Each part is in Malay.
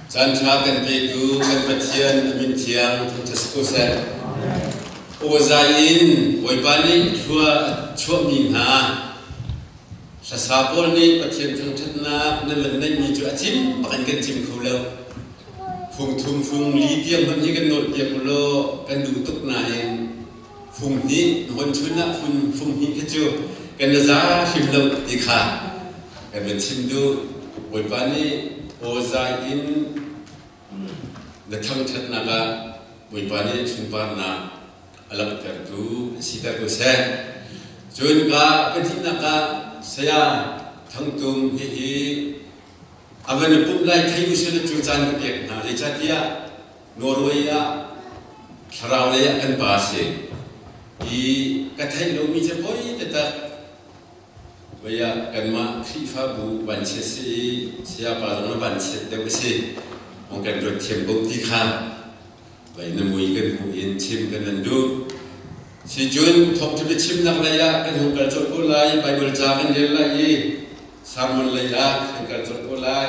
Chan cha kan pe tu kan pathian min thiang thas ko sa o zain oi pani chua mi ha sa sapol ni pathian thang thatna na lan nai mi chu achim pakan kan chim khulo phung thum phung li tiam han hi kan not tiam lo kan du tuk na en phung ni hon chuna phung hi ke chu kan za him lo ti kha kan ben chim du oi pani o zain na thang thatna ga oi pani chumpa na alak tertu sita ko se chun ka kathina ka saya thang tum hi avan pum lai thai usul chu chan ka pek na le chatia Norway ya tharau le kan ba se I ka thai lo mi che poi te ta waya kan ma khi fa bu ban che si sia pa no ban che de se ong kan ro thiam bo ti kha vậy nên mùi cái mùi yên chim cái lần đu si chun thọc cho cái chim nặng này á cái hùng cả chốt cô lại bài bồi cha cái đến lại gì sao muốn lấy ra hùng cả chốt cô lại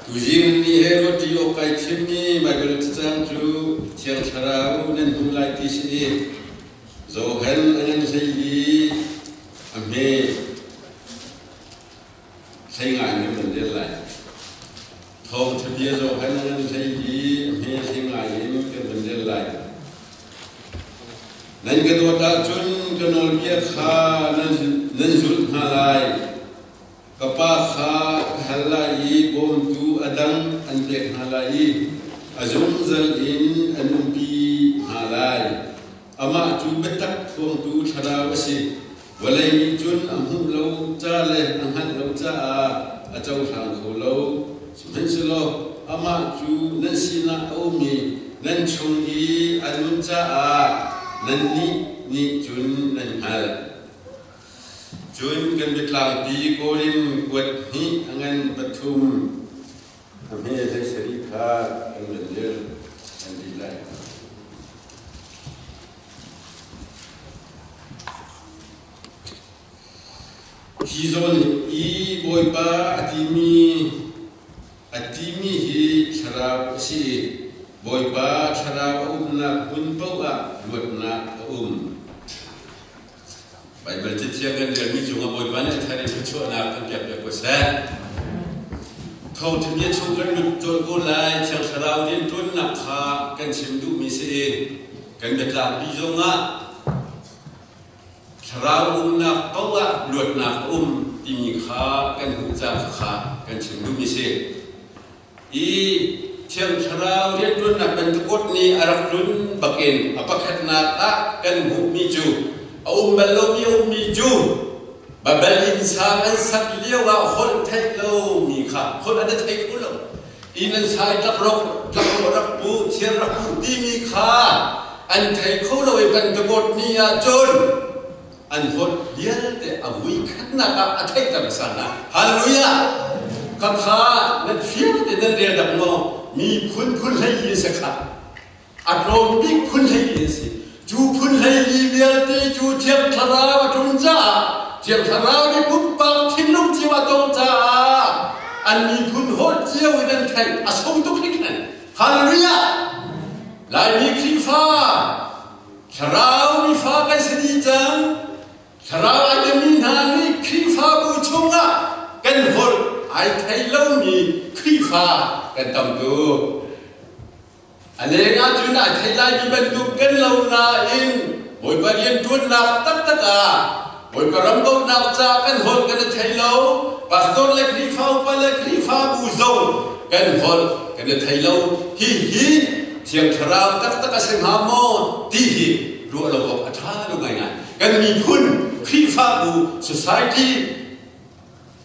tu riêng ni hero ti o cái chim ni bài bồi cha chú chiang charau nên hùng lại tí sĩ rồi hẹn anh sẽ gì am he thấy ngại nên mình đến lại thầu thập địa rồi hay là thấy gì hay sinh ngài những cái vấn đề lại nên cái đồ ta chun cái nồi bia kha nên rút hà lại kapa kha hà lại bom tu adang anh bia hà lại azung zal in anum pi hà lại ama tu betak thong tu thara wasi walai ni chun amhum lo cha le anghan lo cha a chau thang kho lo nên silo ama chu nên sina omi nên chung I anun cha a nên ni chun nên hal chun kan bitlang pi korin kwat ni angan pathum ame le seri kha an menjer an dilai hizon I boy pa atimi hi charau si boy ba charau na punpau a luatna Bible tiang kan dia ni junga boy ba ne thari chu na kan pya ko sa thau thi ye chu kan lut chol ko lai chang charau din tun na kha kan sim du mi se kan bet la bi zonga charau na pau a luatna ti mi kha kan hu cha kha kan sim du mi se I chiang charau rian run na pentukot ni arak run bakin apakhat na ta kan hu mi chu balo mi chu babal insan an sak lewa khol thai lo mi kha khol ada thai ko lo inan sai tak rok rak bu chiar rak bu ti mi kha an thai ko lo pentukot ni a chon an khol dial te avui khat na ka athai tam sana hallelujah kha nên phiêu thì nên điều đặc ngộ mi phun hay gì sẽ khác ron biết phun hay gì gì chú phun hay gì bây giờ chú thiệp thà ra trong cha thiệp thà ra đi bút bạc thiên long chiêu trong cha anh mi phun hốt chiêu nên thành sống tốt hết này hallelujah lại mi khi pha thà ra mi pha cái gì chẳng thà ra anh mi hàng mi khi pha bu chung à cái hốt ai thấy lâu mi khi pha cái tầm tu anh ấy nghe chuyện này thấy lại bị bệnh tu cái lâu na in mỗi bài yên tuôn nạp tất cả mỗi bài rắm câu nạp ra cái hồn cái thấy lâu pastor lại khi pha pa lại khi pha bu dâu cái hồn cái thấy lâu hi thiang thara tất cả sinh ham mo ti hi ruột là một thà luôn ngày ngày cái mi phun khi pha bu society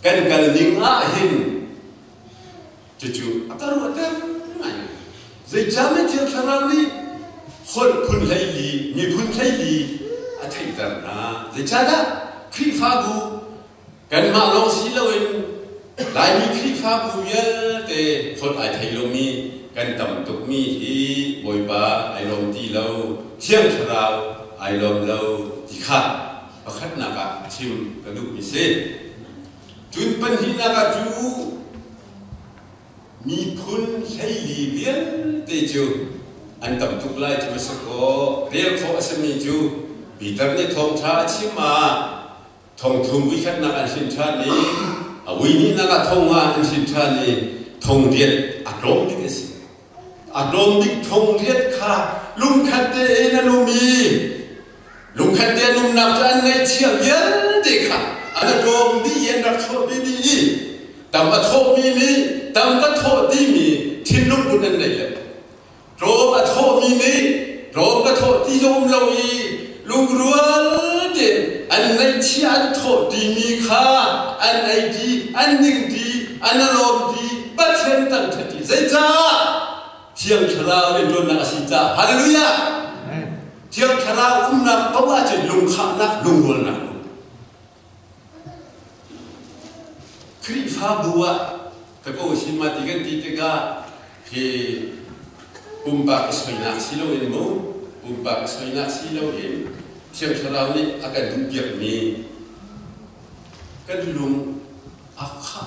kan ning a hin chu akaru atam nai zai jame thiang tharau ni khol phun lai li mi phun lai li a thai tar na zai cha da khi fa bu kan ma lo si lo in lai mi khi fa bu yel te khol ai thai lo mi kan tam tuk mi hi boi ba ai lom ti lo thiang tharau ai lom lo ti kha pakhat na ka chim ka du mi se chun pan hi na ka chu มีพุนใช้ลีเวียนเตจูอันต่ำทุกไล่จะมาสกอเรียกเขาอาศัยมีจูปีตันในทองชาชิมาทองทุ่มวิคัดนักอันสินชานี้วินีนักทองว่าอันสินชานี้ทองเรียนอารมณ์ดิสิอารมณ์ดิทองเรียนค่ะลุงขัดเตนลุมีลุงขัดเตลุงนับจะอันในเชียงยันเด็กค่ะอันอารมณ์ดิยันรักโทษดีตามมาโทษมีนี้ตามมาโทษดีมีทิ้งลุงบุญนั่นเลยโรมาโทษมีนี้โรมาโทษที่ยมเราอีลุงรัวเด่นอันในเชียนโทษดีมีค่าอันในดีอันหนึ่งดีอันอารมณ์ดีบัดเช่นตั้งทันทีใจจ้าเที่ยงชราเรียนจนนักสิจ้าฮาเลลูยาเที่ยงชรานักเพราะว่าจะลุงขับนักลุงรัวนักคริฟ้าบัวแต่ก็ชิมาติกันติกาที่ปากสวยนักสิโลเอ็นมูปากสวยนักสิโลเอ็นเที่ยงชรานี้อาการดุเบียบนี้กันลุงอาข้า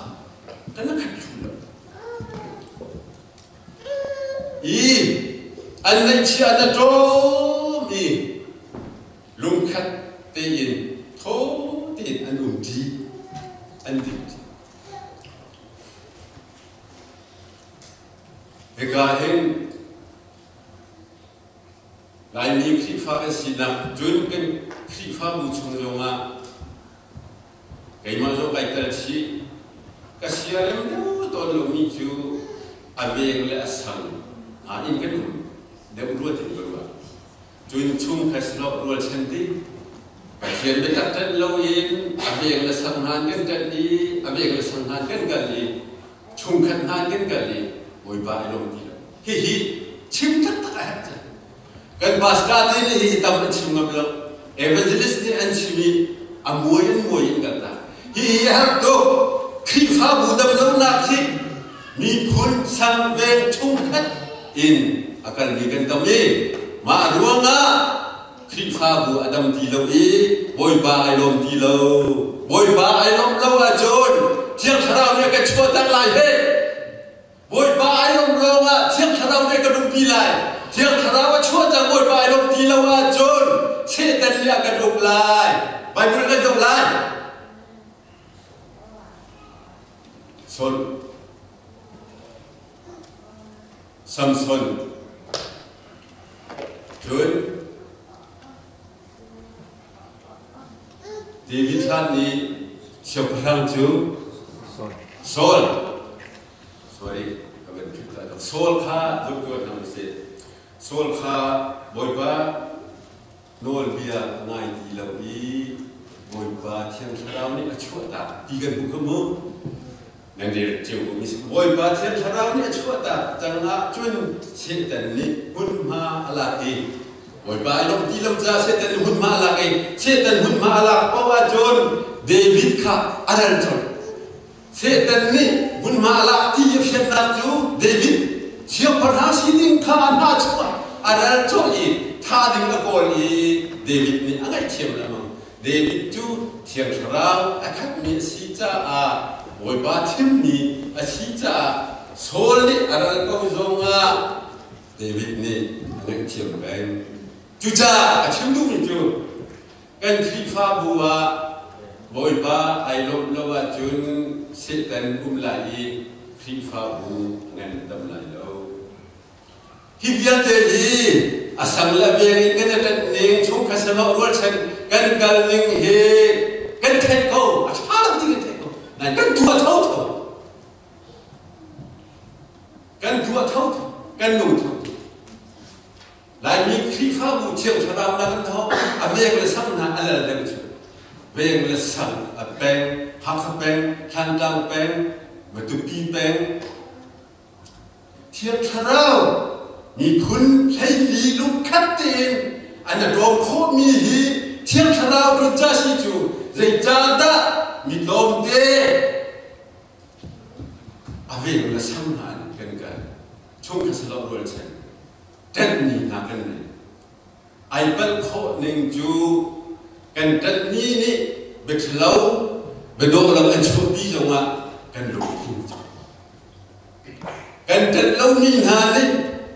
กันนักขัดชุนอันนั้นเชียร์นะโจมีลุงขัดเตียนโทเตียนอันอุ่นดีอันดีเอกาเห็นหลายมีคริฟ้าสินะจนเป็นคริฟ้าบุชงลงมาไก่มาโจไก่ตัดชีก็เสียแล้วตอนลงมีจูอาเวงและสังอินกันเดี๋ยวรู้ถึงรู้ว่าจนชุ่มแค่สลบรู้เช่นที่ไปเขียนไปตัดตัดเราเองอาเวงและสังหารกันกันดีอาเวงและสังหารกันกันดีชุ่มขันหารกันกันดีโอยบายลงดีแล้วฮิชิมตัดตัดอะไรกันภาษาที่นี่ตามชิมกับเราเอเวอร์เจลิสนี่อันชิมีอมวยกันตาฮิฮัลโตคริฟ้าบูดำเราหนักที่มีพุนสังเวงชุ่มขันอินอาการนี้กันตามนี้มารู้ว่าคริฟ้าบูอดัมดีเราอีบอยบายลมดีเราบอยบายลมเราอาจนเที่ยงชราเนี่ยก็ชั่วตั้งหลายเฮ้บอยบายลมเราอะเที่ยงชราเนี่ยก็ดุปีไลเที่ยงชราว่าชั่วตั้งบอยบายลมดีเราอาจนเช่นแต่เนี่ยก็ดุลายไปบุญก็ดุลายส่วนซัมซอนจนเดวิดท่านนี้เชื่อพลังจูโซล sorry ก็เป็นผิดแล้วโซลข้าดูก่อนนะมิสเตอร์โซลข้าบอยบ้าโนลเบียง่ายดีแล้วอีบอยบ้าเที่ยงเช้านี่ชั่วตาดีกันบุกมือนั่นเดียวเจ้ามิสบอยบ้าเที่ยงเช้านี่ชั่วตาจังละจนเช่นแต่นี้หุ่นมาอะไรบอยบ้าลมดีลมจ้าเช่นแต่หุ่นมาอะไรเช่นแต่หุ่นมาอะไรเพราะว่าจนเดวิดข้าอะไรจนเช่นแต่นี้หุ่นมาอะไรที่ยิ่งเช่นนั้นจูเดวิดเชื่อพระราชินีข้าน่าชัวอะไรจนอีท่าดึงกอลีเดวิดนี่อะไรเชื่อแล้วมั้งเดวิดจูเที่ยงเช้าอาคัดมีสิจ้าบอยบ้าเที่ยงนี้สิจ้าโซลนี่อะไรก็จงเดวิดนี่อะไรเชื่อไปจูจ้าเชื่อดูมิจูกันคริฟ้าบัวบอยบ้าไอลบลว่าจุนเสตันลายคริฟ้าบัวเงินดำลายเราฮิบยันเตลีอาสังละเบียงกันนั่นเองช่วงข้าศึกรัวฉันกันกันนึงเฮกันเทโก้อาชาลดิ้งเทโก้นั่นกันตัวเท่ากันตัวเท่ากันนุ่งเท่าหลายมีคริฟ้าบูเชี่ยวชาญนักกันเท่าอาเบียงเลยสั่งนะอะไรเดิมชั่วเบียงเลยสั่งแปงฮักแปงทันดังแปงมาตุปีแปงเที่ยวชาญมีพุนใช้ดีลุกขัดเตียนอันนั้นรวมโคมีฮีเที่ยงชราดุจาสิจูใจจาดามีลมเดอาเวงละสังหารกันช่วงที่สลับรัวเช่นเด็ดนี่นักกันนี่ไอ้บัลโคหนึ่งจูกันเด็ดนี่เบ็ดเหลาเบ็ดโดนเราอันโชคดีจังวะกันลุกทิ้ง lâu mi hà đi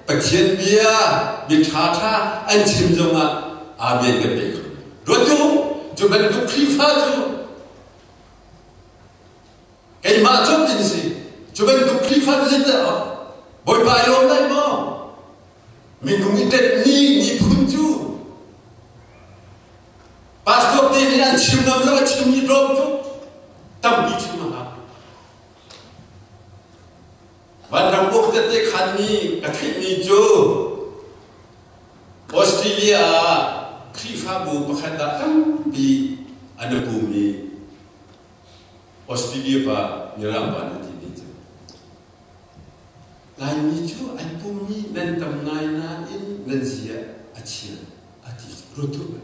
bạch chiến bia bị thả tha anh chim trong à miền cái bể rồi chú mình cũng khi pha chú cái mà chốt gì gì chú mình cũng khi pha cái gì đó bồi bài luôn đấy mà mình cũng ít tết ni phun chú passport ini anh chim năm lâu chim ni drop chú tâm bị chim màวันเราบุกจะได้ขันนี้กระถิ่นนี้จูออสเตรเลียครีฟ้าบูประคันดาตั้งปีอันภูมิออสเตรเลียปะนิรันดร์นั่นที่นี่จูลายนี้จูอันภูมินั่นตำนายนั่นอินนั่นเสียอาเชียอาทิตย์รู้ตัว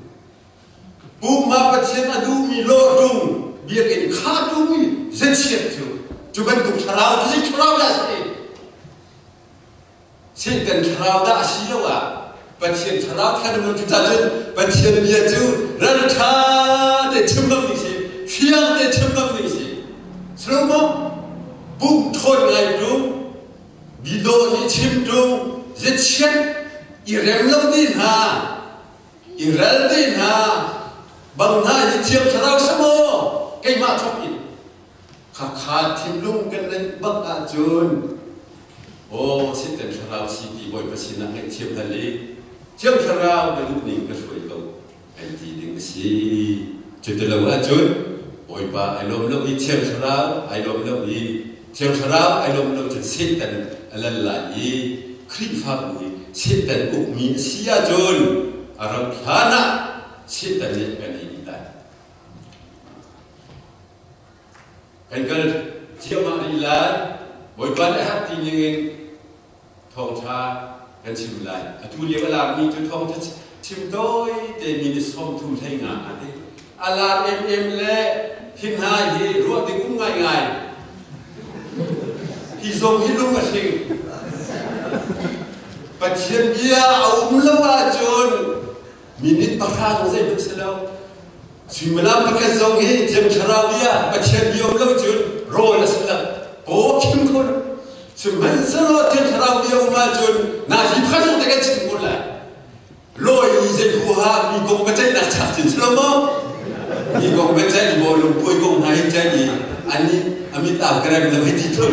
ภูมิมาประเทศอดูมีโลดุงเบียกินข้าดูมีเสียเชียจูเป็นตุกชราวที่ชราวได้สิเช่นกันชราวได้สิโยอ่ะประเทศชราวที่เราจุดจัดประเทศเบียจูรัฐชาเดชิมบังนี่สิเชียงเดชิมบังนี่สิสรุปว่าบุกทนไงดูบิโดนี่ชิมดูเจ็ดเชียนอีเรมลงดินหาอีเรลดินหาบางหน้าที่เชียงชราวสมอไกมาทบอินขาดทิมลุ่งกันเลยบังอาจุนโอ้สิเต็มชราวสีดีบ่อยประสิทธิ์นักเชียงทะเลเชียงชราวในลูกนี้ก็ช่วยเราไอ้ที่ดึงสีจุดเดียวอาจุนบ่อยป่าไอ้ลมเล่าอีเชียงชราวไอ้ลมเล่าอีเชียงชราวไอ้ลมเล่าจะสิเต็มอะไรหลายครีฟ้าบุยสิเต็มอุกมีเสียจุนอารมณ์ฐานะสิเต็มเนี่ยกันอีกได้กันก็เที่ยวมาดีแล้วบ่อยวันนะครับที่ยังทองชากันชิมลายทุเรียนเวลามีจุดทองจะชิมโดยแต่มีในส้มทุ่มใช้งานอะไรอาลาเอ็มเล่พิมหายที่รวดที่กุ้งง่ายที่ส่งที่ลุงมาชิงปัจเจียนเบียเอาเล่าจนมีนิดปากกาของใจมันเสร็จแล้วสิ่งเวลาปากกาส่งให้เจียมชราเบียปัจเจียนเบียเล่าจนโรยแล้วเสร็จแล้วโอ้เข้มข้นสิ่งมันสลดเจียมชราเบียมาจนน่าจะพัฒนาแต่กันสิ่งหมดเลยโรยเจ็บหัวมีกงกระจายหน้าชาจินสลมั้งมีกงกระจายบอลลูนปุยกงหายใจนี่อันนี้อามิตาแกรมเลยไม่ติดทุน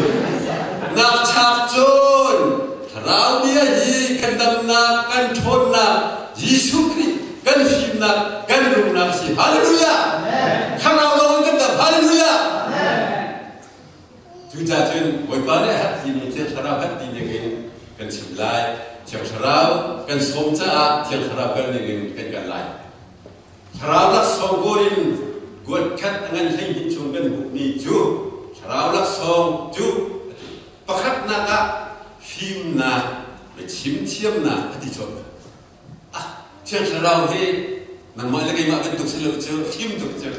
นักชาจนชราเบียยีกันดำนากันทนนายิสุคริกันฟิมนากันรุมนาสิฮาเลลูยาข้าเราลงกันแบบฮาเลลูยาจุดจ้าจนบ่อยป่าเนี่ยฮัตตินี่เจ้าชราฮัตตินี่กันชิมไล่เจ้าชรากันสมจ้าเจ้าชรากันนี่กันไล่ชราลักษณ์โกรินกวดคัดงั้นให้หินชงกันบุกนี่จูชราลักษณ์จูประคัดนักฟิมนาไปชิมเทียมนาอธิชนเชื่อชราเฮนั่นหมายถึงมาเป็นตุกเสลเจอฟิมตุกเจอ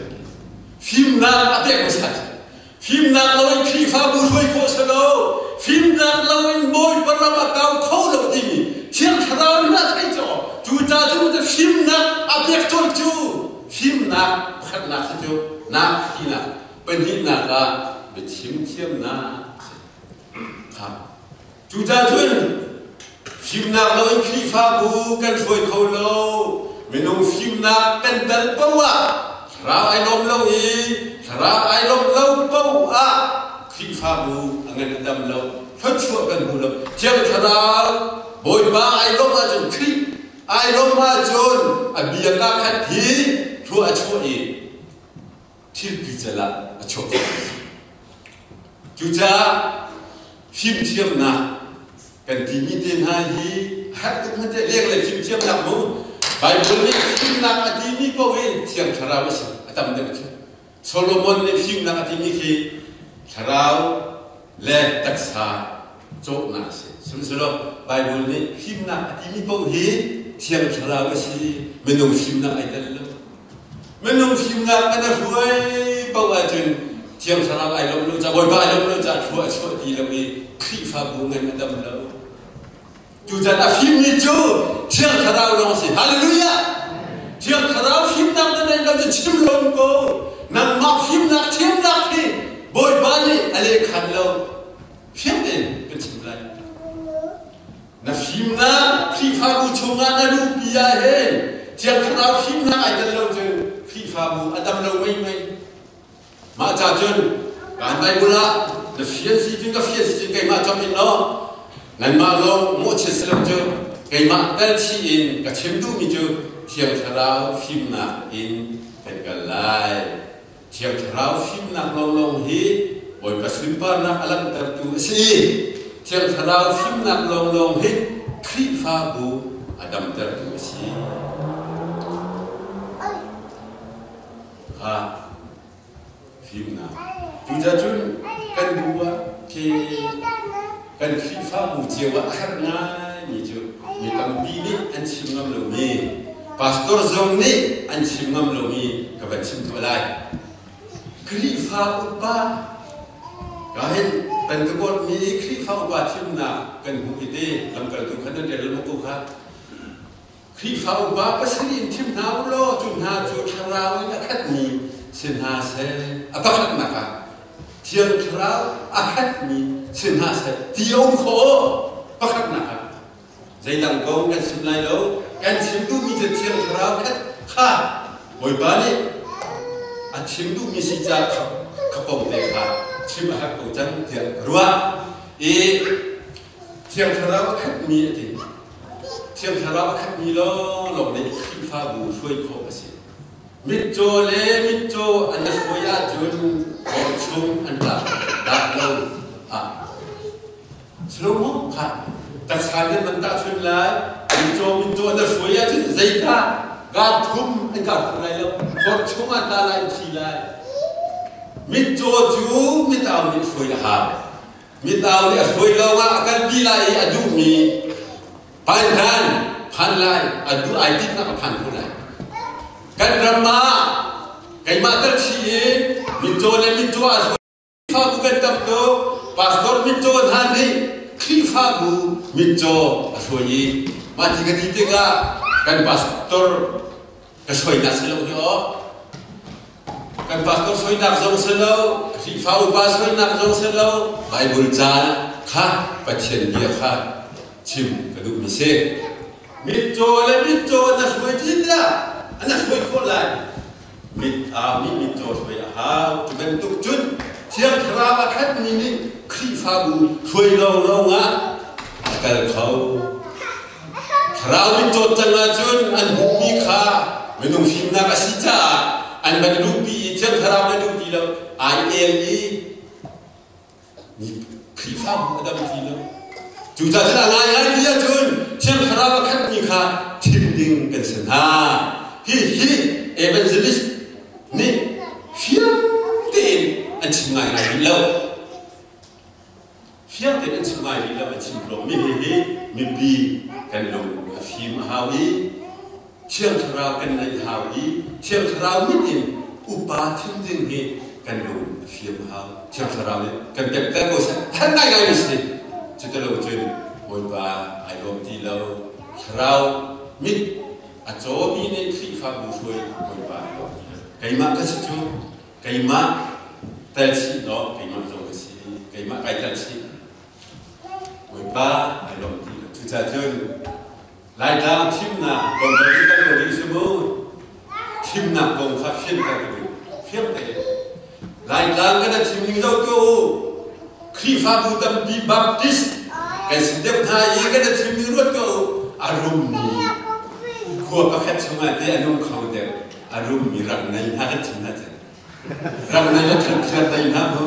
ฟิมนาอเด็กภาษาฟิมนาเราครีฟ้าบุษวยโคสโลฟิมนาเราบอยปรมาเกาเขาเราที่มีเชื่อชราหน้าไทยจ่อจูจ่าจูจะฟิมนาอเด็กจนจูฟิมนาขัดนักจูนักที่นักเป็นหินนักก็ไปชิมเทียมนาครับจูจ่าจูฟิมนาเราครีฟ้าบุกันช่วยเขาเราไม่น้องฟิมนาเป็นเดลปะวะชราไอลมเราอีชราไอลมเราปะวะครีฟ้าบุอันนั้นดำเราทดช่วยกันหูเราเจ้าชราบอยบ้าไอลมมาจนครีไอลมมาจนอเบียกาขัดทีช่วยช่วยที่พิจารณาช่วยจูจ่าฟิมเทียมนากันที่มีเดินหายฮัตตุมันจะเรียกเลยฟิมเทียมนักมูไปบนนี้ฟิมนักอดีมีก็เว้นเทียมชราวสิอาจารย์มันจะโซโลมอนเนี่ยฟิมนักอดีมีคือชราวและตักษาโจนักสิสมมติว่าไปบนนี้ฟิมนักอดีมีก็เว้นเทียมชราวสิไม่ต้องฟิมนักไอ้เดลล์ไม่ต้องฟิมนักกันช่วยเพราะว่าจนเทียมชราวไอ้เราไม่รู้จะบ่อยไปเราไม่รู้จะช่วยดีเราไม่ครีฟ้าบุญเงินมันดำเราจูจ่าฟิมนี่จูเทียมชราวลงสิฮาเลลูยาเทียมชราวฟิมนักนั่นเราจะชิมลงก็นั่งมาฟิมนักเทียมนักที่บ่อยไปนี่อะไรขันเราเพียงเดียวเป็นชิมไร na phim na khi pha bu chunga na lu pia hen chiang khara phim na ai dan lo chen khi pha bu adam lo mai mai ma cha chen kan dai bula na phian si tin ka phian si kai ma chom in no nan ma lo mo che selo chen kai ma dal chi in ka chem du mi chu chiang khara phim na in kan ka lai chiang khara phim na long hi oi ka swim pa na alam tar tu si chiang khara phim na long hi khi pha bu adam tar tu si ha phim na tu ja chun kan dua ke kan khi pha bu jewa har na ni chu ni tam bi ni an chim ngam lo mi pastor zong ni an chim ngam lo mi ka ba chim to lai khi pha u pa ka hen tan ka bot mi khi pha u pa chim na kan hu ite lam kal tu khan de lam tu kha khi pha u pa pa sin chim na lo chu na chu thara wi na khat ni sin ha se apa khat na ka chiang thara akhat ni sin ha se ti ong kho pa khat na ka dây đằng côngกันchim lai loกันchim tu miจะchiang thara khat kha oi ba ni a chim tu mi si cha kha pom te kha chim ha ko chang te ruwa e chiang thara khat mi ati chiang thara khat mi lo lo ne khi pha bu shui kho asi mit jo le mit jo an soya jun ko chung an ta lo a slow mo kha ta san ne man ta chun lai mit jo an soya jun zai ka ga thum an ka lai lo ko chung an ta lai chi lai mit jo ju mit au mit soi ha mit au ni soi lo wa kan bi lai adu mi pan kan pan lai adu ai tin na pan ko lai kan rama kai ma tar chi mit jo le mit jo as fa bu kan tam to pastor mit jo han ni khi fa bu mit jo asoi ma ti ga ti te ga kan pastor ka soi na se lo jo kan pastor soi na zong se lo khi fa u pa soi na zong se lo bible jan kha pa chen dia kha chim ka du mi se mit jo le mit jo na soi ti da ana soi ko lai mit a mi mit jo soi ha tu ben tu chun chiang thara ba khat ni ni khi fa bu soi lo lo nga kal khau thara mit jo chang na chun an hu mi kha menung phim na ka si cha an ban lu pi chiang thara ba lu ti lo I L E ni khi fa bu adam ti lo chu cha cha ngai ngai ti ya chun chiang thara ba khat ni kha thim ding kan san ha hi evangelist ni phiam tin an chim ngai ngai lo phiam tin an chim ngai lo an chim lo mi hi mi bi kan lo phim hawi chiang thara kan nai hawi chiang thara mi tin upa thim ding hi kan lo phim haw chiang thara ni kan pek ta ko sa than ngai ngai ni si chu ta lo chun moi ba ai lo ti lo thara mi a cho bi ne khi fa bu shui moi ba kai ma ka chu kai ma tal si no kai ma zo ka si kai ma kai tal si moi ba ai lo ti chu cha chun lai ta thim na kon ka ni ka lo ri su mo thim na kon kha phian ka ni phian ka lai ta ka na thim ni lo ko khi fa bu tam bi baptist kai sin dep tha yi ka na thim ni ro ko arum ni ko pa khat chunga te anum khau de arum mi ram nai ha kan thim na te ram nai la thim thar dai na bo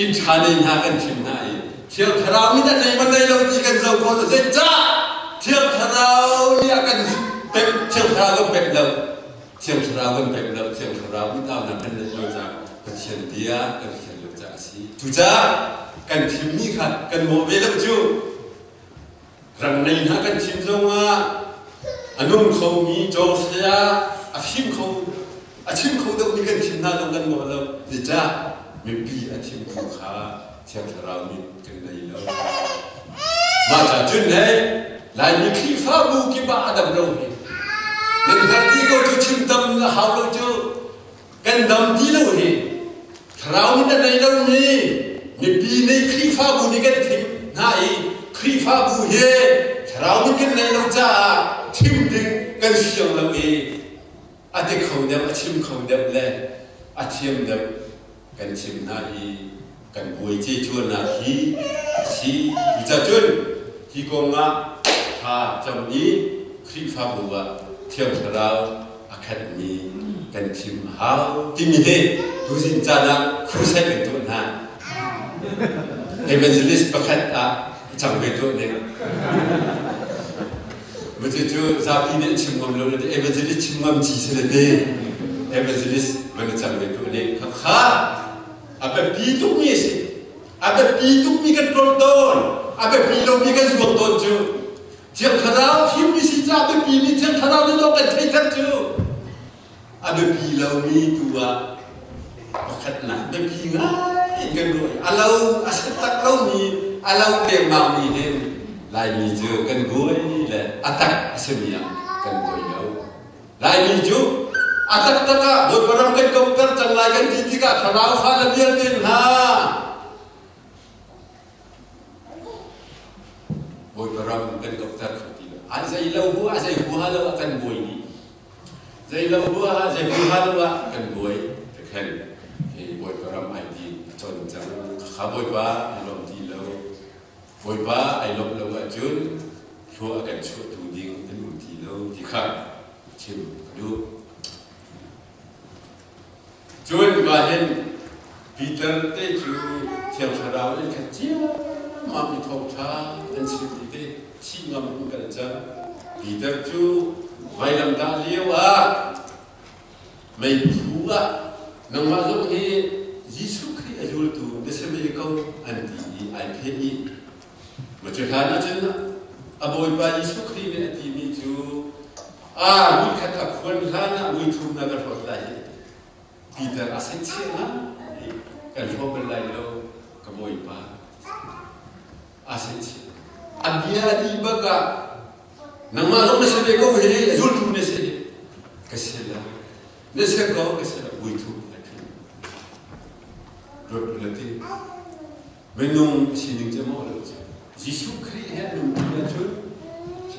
in chane na kan thim na ai thiel thara mi da nei man nei lo ti kan zo ko se cha thiel thara ni akan pek thiel thara lo pek lo thiel thara lo pek lo thiel thara mi ta na kan lo cha ka thiel dia ka thiel lo cha si tu cha kan thim ni kha kan mo ve lo chu ram nai na kan thim zo nga anum khâu mi jo sia a phim khâu a chim khâu đâu mi kan thim na lo kan mo lo ti cha mi pi a chim khâu kha thiel thara mi kan nei lo ma cha chun ne lai mi khi fa bu ki ba adam lo ni nên là đi cô chú chim tâm là hào lâu chú cần đầm tí lâu thì thảo mình đã này đâu mi bị này khi pha bù này cái thím này khi pha bu he rau mình cái này lâu cha chim đinh cần xiang lâu e à thế không đẹp à chim không đẹp lẽ à chim đẹp cần chim na hi cần bùi chi chuan na hi chi cha chuan hi con ngã ha trong ý khi pha bu à thiam rau academy cần chim hao tim he tu sin cha na khu sai cần tu na evangelist pakhat à chẳng về tu ne bây giờ chú gia đình nên chim ngâm lâu rồi evangelist chim ngâm chỉ sẽ là evangelist mình chẳng về tu ne khá apa pituk mi sih apa pituk mi kan kontrol apa pilo mi kan suang ton chú tiang kharau phim mi si cha apa pi mi tiang kharau ni lo kan thei thak chú apa pilo mi tua pakhat na apa pi ngai kan roi alau asat tak lau mi alau te mau mi hen lai mi chú kan goi le atak asemia kan goi lau lai mi chú atak taka boi param kan komputer chang lai kan ti ka kharau pha la bial tin ha boi param kan komputer khati a zai lau hu a zai hu ha lau kan boi ni zai lau hu ha zai hu ha lau kan boi te khen e boi param ai ti chon chang kha boi ba lom ti lau boi ba ai lom lau a chun chu a kan chu tu ding tin ti lau ti kha chim du Jual bahan Peter te ju tiang sarau ni kecil, mami thau cha dan sini te si ngam kerja Peter ju mai lam ta liu mai tua nang masuk ni Yesus Kristus ajul tu desemi kau anti IPI macam mana cina aboy pa Yesus Kristus ni anti ni ju mui kata kuan sana mui tu nagar hotlai Peter asyik cina, kan semua berlai lo keboi pa, asyik cina. Abia di baga, nama lo nasi beko he, zul tu nasi, kesela, nasi kau kesela, bui tu lagi. Dua lagi, menung sini jemaah lo. Yesus Kristus he menung tu,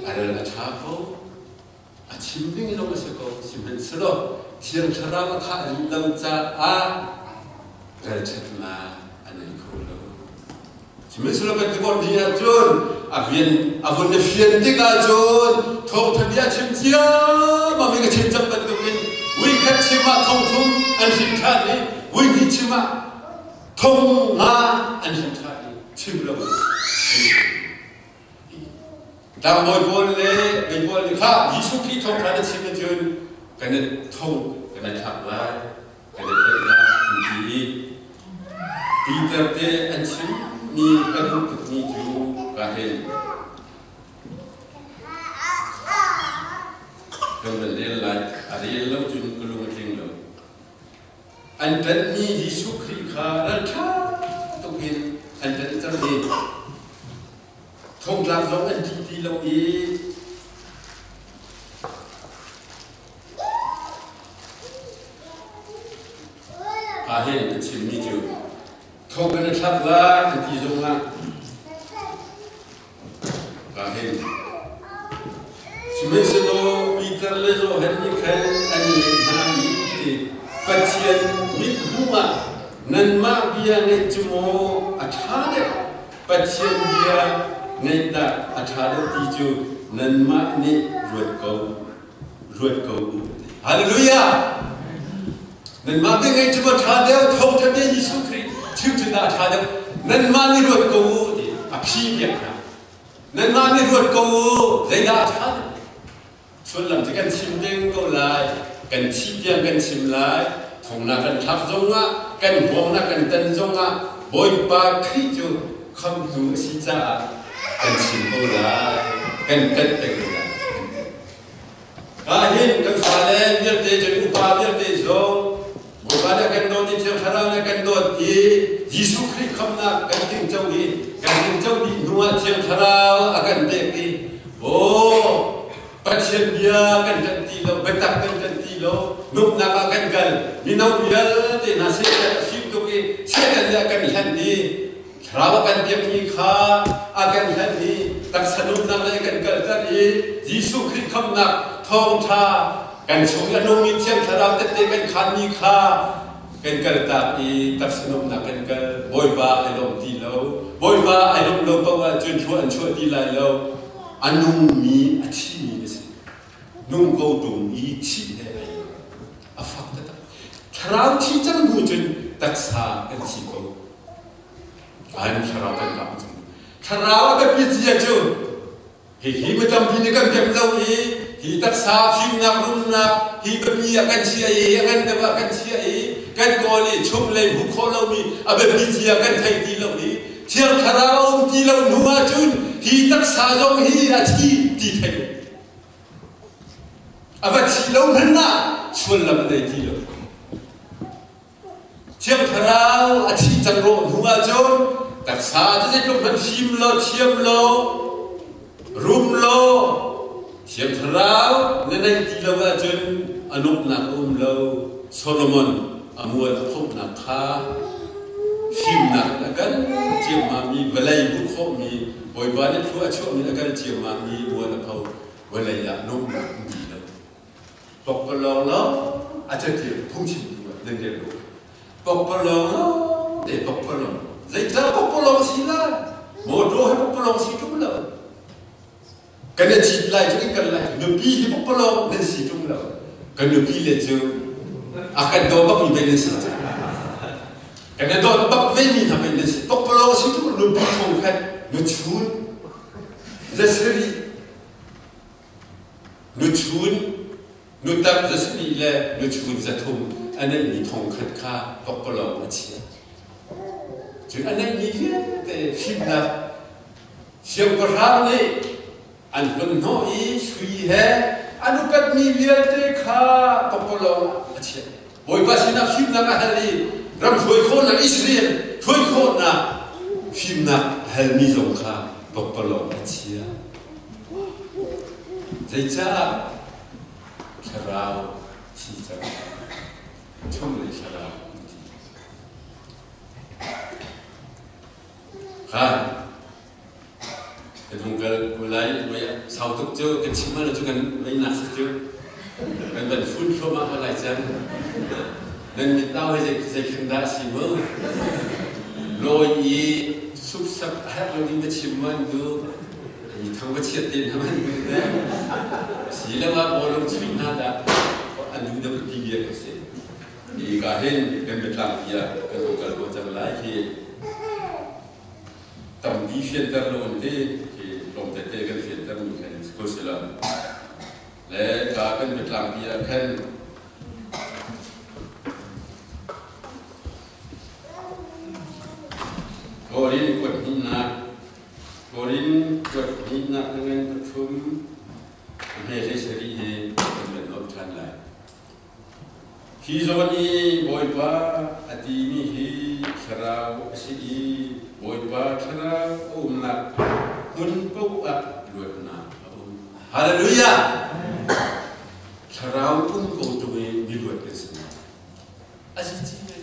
ada cakap, acim ni lo nasi kau simpan selo. Siang cerah kah lau ca kerja na ane kulo. Cuma selalu bertukar dia John, avun nefian tiga John, thong thadia cimcia, mami kecimcap bentukin, wikat cima thong anjing tadi, wiki cima thong anjing tadi, cimla. Dah boleh kah Yesus Kristus thong tadi cima John. Kena tahu, kena capai, kena terima Peter te ancim ni kan untuk ni ju kahel. Kemudian lagi ada yang lau jun kelung king lau. Antar ni Yesus Kristus rata tuhin antar terhid. Thong lang lau anti lau Akhir kecil ni je, thong kena sabla nanti zonga. Akhir, semasa Peter lezo hari kan ani hari itu pasien mithuwa nan mak dia ni cuma athade pasien dia ni tak athade tiju nan mak ni ruat kau. Haleluya. Nan mami ngai cuma thadeu thong thade Yesus Kristus chim na thadeu nan mami ruat kau di api dia nan mami ruat kau zaida thadeu sulam tekan chim deng kau lai kan chi dia kan chim lai thong na kan thap zonga kan huang na kan tan zonga boy pa Kristus kham tu si cha kan chim kau lai kan teng lai ahin kan sale dia te jen upa dia te zong Bukan akan dot di tiang sarang akan dot di Yesus Kristus kamna kan ting jauh di nuat tiang sarang akan teki pasien dia kan janti lo betak kan janti lo nup nak akan gal minau biar te nasi sim tu ke saya dia akan lihat di Rawakan dia ni kha akan hati tak sanum nak lagi kan tadi Yesus Kristus kam nak thong tha kan sungai nungi tiang sarau tete kan khani kha kan tadi tak sanum nak kan boy ba alom di lo boy ba alom lo bawa jun chuan di lai lo anung mi achi mi nesi nung go dung i chi he afak ta sarau chi chang nu jun tak sa kan chi go Ayo sarau kan kamu tu. Sarau apa pijia tu? Hi macam ini kan kemlau hi tak safim nak rumnak hi berbi akan siai akan dapat akan siai kan koli cumlai bukholau mi apa pijia kan thai tilau ni. Siang sarau tilau nuwa cun hi tak sajong hi aci ti thai. Apa tilau mana? Sulam ada tilau. Siang sarau aci cangro nuwa cun tak saja je kan sim lo, ciam lo, rum lo, ciam terau, nenai tilau aja anuk nak lo, Solomon amuat pun nak kah, sim nak kan, ciam mami belai buku mi, boy balik tu aja mi kan ciam mami buat apa, belai ya nuk nak tilau, pokok lo, aja dia fungsi tu, nengai lo, pokok lo, pokok lo. Saya tak populong sila, bodoh populong situ lah. Kena citlai juga kan lah, lebih populong dan situ lah. Kena pilih je, akan dobak ni balance saja. Kena dobak ni nak balance. Populong situ lebih tongkat, nucun, zasri, nucun, nutak zasri le, nucun zatum. Anak ni tongkat ka populong macam. Jadi anak ni dia fitnah, siapa orang ni, anak noi sui he, anak kat ni dia kah populong macam. Boy pasti nak fitnah kahali, ram sui kau nak Israel, sui kau nak fitnah hal ni zongkah populong macam. Jadi cara sarau, cita, cuma sarau. Kan, kedunggal mulai banyak sautuk je kecil mana juga banyak nasi je, dan fun cuma mulai jam, dan kita aja kita kena siapa, loi subsap har loi kecil mana tu, ini thang kecil tin mana tu, siapa bolong cina dah, anu dah pergi ke sini, ini kahin dan betlang dia kedunggal macam lagi. Tam di filter lo nanti, lom tete kan filter ni kan, sekolah. Le, kan betlang dia kan. Korin kuat ni nak dengan pertum, hei seri hei, dengan optan lain. Hizon ni boy pa, ati ni hei sarau si boy pa sarau nak pun pau luat nak. Haleluya. Sarau pun kau tu miluat kesana. Asyik cina.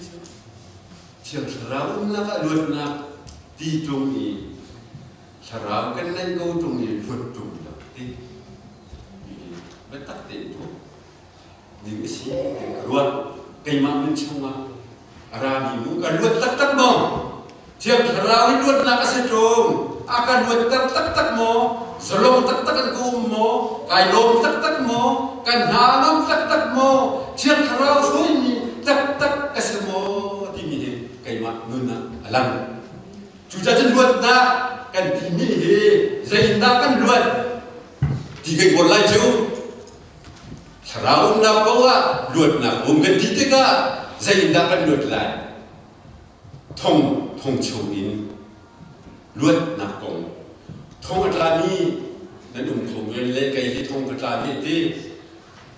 Siang sarau nak luat nak titung ni. Sarau kan nang kau tu ni luat tu lah. Betak tu. Di sini keluar keimak mencuma Arabi muka luat tak mo tiap Arabi luat nak sedung akan luat tak mo selom tak mo kailom tak mo kan hanam tak mo tiap Arabi suni tak kesemo timi keimak nuna alam juga jen luat nak kan timi zainda kan luat tiga golai jauh Sarau nak bawa luat nak ganti tiga saya indakan luat lain thong chungin luat nak kong thong atlani nanum thong le kai hi thong atlani ti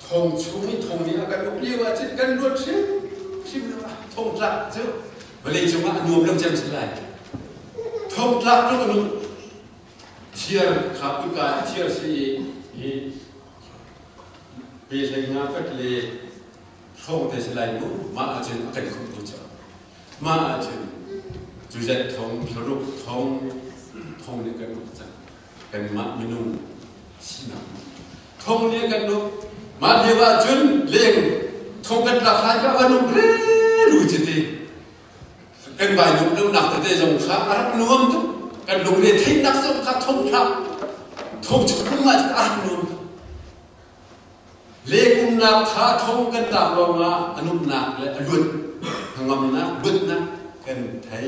thong chungin thong ni akan upliwa cit kan luat sim thong tlak je boleh cuma nyum lam jam selai thong tlak tu kan ciar kapuka ciar si Biasanya kat le, kau tes lain tu, mak ajen akan kumpul jauh, mak ajen จุดทองสรุปทองเนี่ยกันจังกันมาเมนูสินะทองเนี่ยกันดูมาเรียกว่าจุนเลี้ยงทองกันราคาก็อนุเรู้จิตกันไปนุ่มนุ่มหนักแต่จงข้ารับรวมทุกกันลงเรียนที่นักสงฆ์ทองครับทองชุดมาจากอันนุ่มเลี้ยงนักข้าทองกันตามลงมาอนุนักและลุดทางงามนะลุดนะกันไทย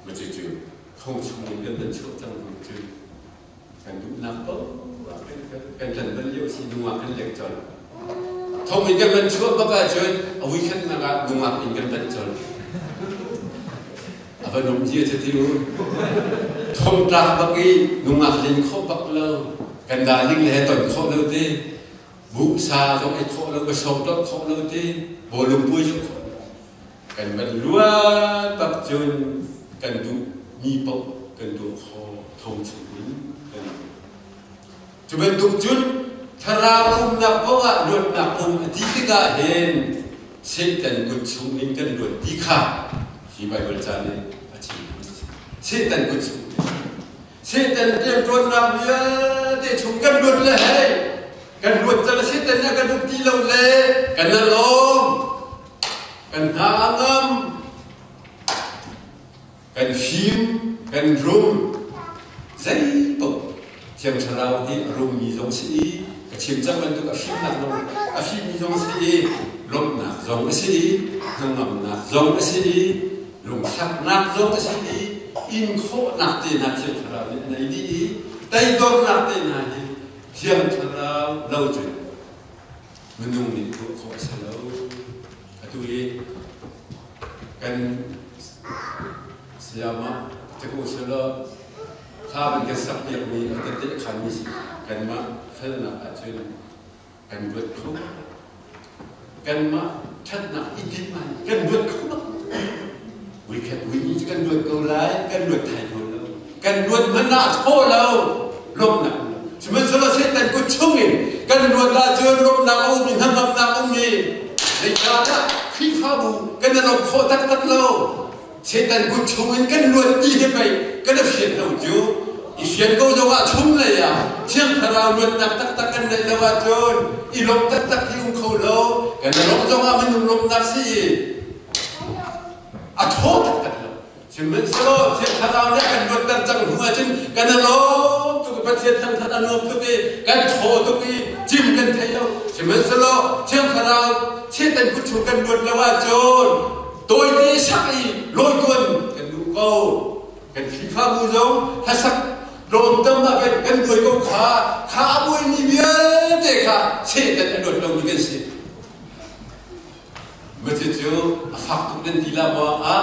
มันจะจืดทองชุดนี้กันเป็นชุดจังมันจืดกันดูนักโอ้กันจันเป็นเลี้ยวสีนัวกันเล็กจนทองมีกันเป็นชุดบ้าจืดเอาไว้ขึ้นมากันนัวมีกันเป็นจนapa nom dia tertidur thom tak bagi nungah ling kho bak lo kan da ling le ton kho lo te bu sa so ai kho lo ko so tot kho lo te bo lum pui so kan ban lua bak chun kan du mi pok kan du kho thom chun kan chu ben du chun thara na po a luat na ti ka hen setan ku chung ning kan luat ti khaที่ไบเบิลจานี่อาชีพเช่นแต่กุศลเช่นแต่เรื่องตัวน้ำเยอะที่ชุ่มกันรวดเลยกันรวดจะเช่นแต่เนี่ยกันรวดที่เราเลยกันนั่งลมกันหางมกันฟิล์มกันรุมใจปุ๊บเชียงชราที่รุมมีสองสีกับเชียงจังมันตัวกับฟิล์มหนักลงกับฟิล์มมีสองสีลมหนักสองสีหางมหนักสองสีลงสักนักโจกสิอินโคนักตีนักเชียงชราเนี่ยในดีแต่โดนนักตีนักเชียงชราเราจุดมันนุ่มนี่ตัวขอเสลาตัวเองกันเสียมาตะกูเสลาข้าเป็นกษัตริย์อย่างนี้แต่เด็กขันนี้กันมาเท่านั้นอาจจะกันเบิดคุ้มกันมาชัดหนักอีกทีมันกันเบิดคุ้มวิเคราะห์วินิจกันรวดเกาไลกันรวดไทยเรากันรวดมันน่าโทษเราลบหนักสมัยสละเสด็จกุชุ่งกันรวดลาเจอลบหนักอุ้มทั้งลบหนักอุ้มนี่ในยาดะขี้ฟ้าบูกันนั่งโคตักเราเสด็จกุชุ่งกันรวดตีไปกันเสียงเราจูอีเสียงก็จะว่าชุ่มเลยอ่ะเชียงทารารวดหนักตักกันในละว่าจนอีลบตักที่อุ้มเขาเรากันนั่งจะว่ามันลบหนักสิอาโทษกันเลยฉันไม่สโลเชียงทาราวเนี่ยกันรถจังหัวฉันกันนั่งล้มทุกประเทศทั้งท่านอนุทุกทีกันโทษทุกทีจิ้มกันเที่ยวฉันไม่สโลเชียงทาราวเชี่ยแต่กุศลกันรถแล้วว่าโจรตัวนี้สักอีลอยตัวกันดูโก้กันขี้ฟ้าบูจงถ้าสักโดนตั้มมาเป็นกันด้วยก็ขาบุยนี่เบี้ยเด็กค่ะเชี่ยแต่รถเรามีกันสิเมื่อเจ้าฝักตุกนันทีละว่า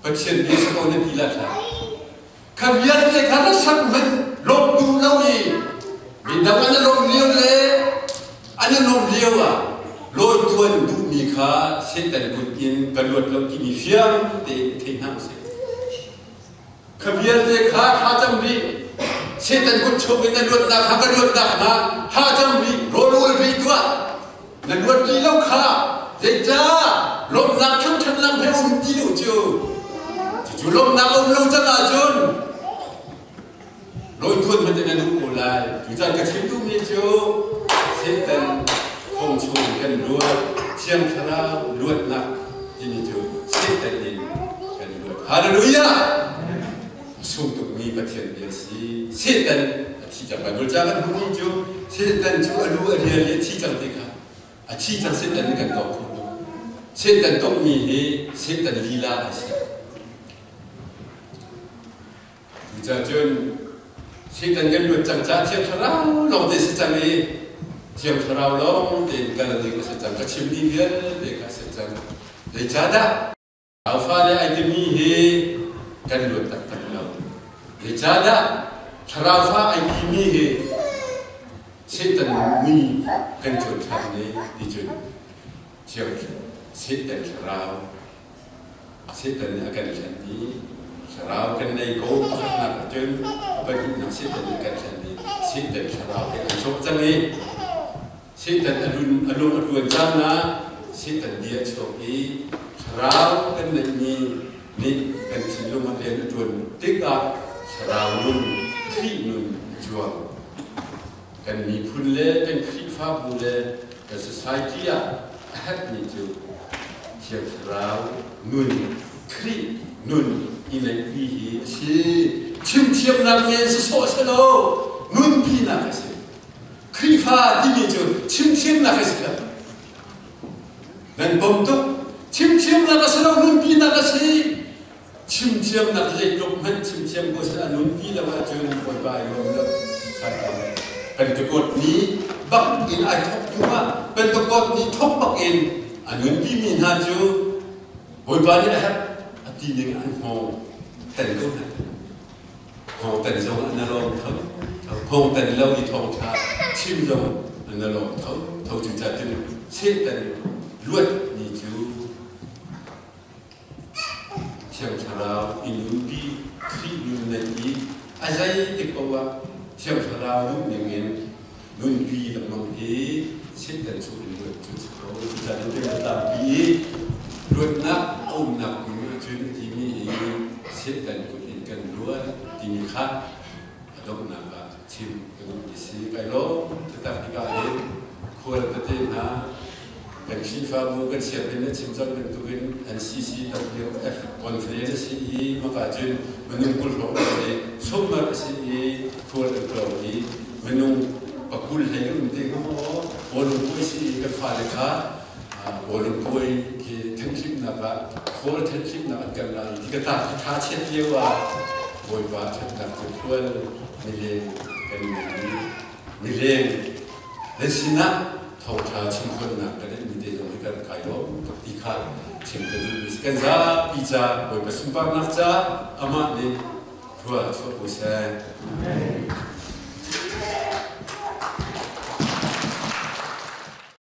ปัจจัยนี้สักคนนันทีละค่ะขบยันเลยค่ะแล้วสักมันลบดูเราอีมีแต่ว่าลบเลี้ยวเลยอันนั้นลบเลี้ยวลอยตัวดูมีค่าเส้นแต่กุศลกระโดดลงที่มีเฟียงเตะเทน้ำเสียขบยันเลยค่ะจำบีเส้นแต่กุศลเป็นกระโดดหนักกระโดดหนักมาข้าจำบีโรยไปตัวนั่นวันที่เราค่ะเจ้าลมหนักทั้งฉันลำให้อุ้มที่ดูจู่ลมหนักอุ้มเราจะน่าจนลอยทุนมันจะนั่งดูอะไรจู่จากกระชิบดูมีจู่เส้นแต่คงชนกันรวดเชียงชราลวดหนักที่มีจู่เส้นแต่ดินกันรวดฮาเลลูยาส่งตุกมีประเทศเดียสีเส้นแต่ที่จะไปบริจาคกันมีจู่เส้นแต่จู่อรู้อะไรที่จังที่ค่ะอาชีพจังเส้นแต่นี่กันต่อเส้นแต่ต้องมีเส้นแต่ลีลาสิจะจนเส้นแต่กันรวดจังจ้าเทียบชราลงเดชจังเลยเทียบชราลงเด็กกันเด็กก็เส้นจังก็ชิมดีเยอะเด็กก็เส้นจังเด็กจ้าด้าเอาฟ้าเลยไอ้ที่มีกันรวดตักเราเด็กจ้าด้าชราฟ้าไอ้ที่มีเส้นแต่มีกันจนทำนี้ดีจนเทียบเส้นแต่ชราเส้นแต่อาการฉันนี้ชรากันในโก้พัฒนาจนไปดูหนังเส้นแต่อาการฉันนี้เส้นแต่ชราเป็นชกจังนี้เส้นแต่อรุณจังนะเส้นแต่เดียชกอีชรากันในนี้ นี่เป็นสิ่งที่มันเรียนจนติ๊กอัพสราวนุ่นครีนุ่นจวงกันมีพุ่นเล่เป็นครีฟ้าบุเล่แต่ society อ่ะแฮปปี้จูเชียงสราวนุ่นครีนุ่นอินเลวีชีชิมเชียมนักเรียนสุดๆเลยนุ่นพี่นักสิครีฟ้าที่มีจูชิมเชียมนักสิครับนั่นผมตุ๊กชิมเชียมนักสิเรานุ่นพี่นักสิชิมเชียมนักเรียนกลุ่มมันชิมเชียมก็สนุนพี่แล้วว่าจูนคนไปลงแล้วใช่ครับเป็นตะกดนี้บักอินไอทบอยู่ว่าเป็นตะกดนี้ทบบักอินอันนู้นพี่มีหาจูคนไปนี่นะครับทีหนึ่งอันโหแต่ก็นะโหแต่ทรงอันนั้นลงทั้งโหแต่เราอีทองชาชิมลงอันนั้นลงทั้งจึงจะถึงเช่นแต่ลวดนี่จูเชียงชาลาวอินุบีครีนุนนีอาศัยติดกับว่าเชียงชาลาวนุ่นอย่างเงี้ยนุ่นบีลำมังเฮเช่นแต่สุดลวดจุดเขาจะถึงเป็นตามบีลวดนักเอาหนักมือจุดที่มีเช่นแต่คนเห็นกันลวดที่มีค่าดอกนักชิมกันดิสิไปโลจะตัดที่การเห็นควรจะเต้นนะเป็นชีฟ้ามูกันเสียเป็นชิมจนเป็นตัวเป็น NCCWF คอนเฟอเรนซ์ที่มาการจุนมันนุ่งกุลของเราเลยสมมาสิควรจะกล่าวนี้มันนุ่งปักกุลให้รุ่นที่เขาโอลุมปุยสิกับฟ้าเลยค่ะโอลุมปุยที่ทั้งคลิปนักละควรทั้งคลิปนักกันละที่กระต่ายที่ท้าเช็ดเยอะว่าโวยว่าเช็ดนักจะควรไม่เลี้ยงกันไม่เลี้ยงและสินะทองชาชิมคนนักกันมีเดียวกันขายโลกับที่ขาชิมกันดูมิสกันจ้าพิจาโวยประสุนปากนักจ้าอามาเนี่ยชัวร์ชัวร์ผู้ชาย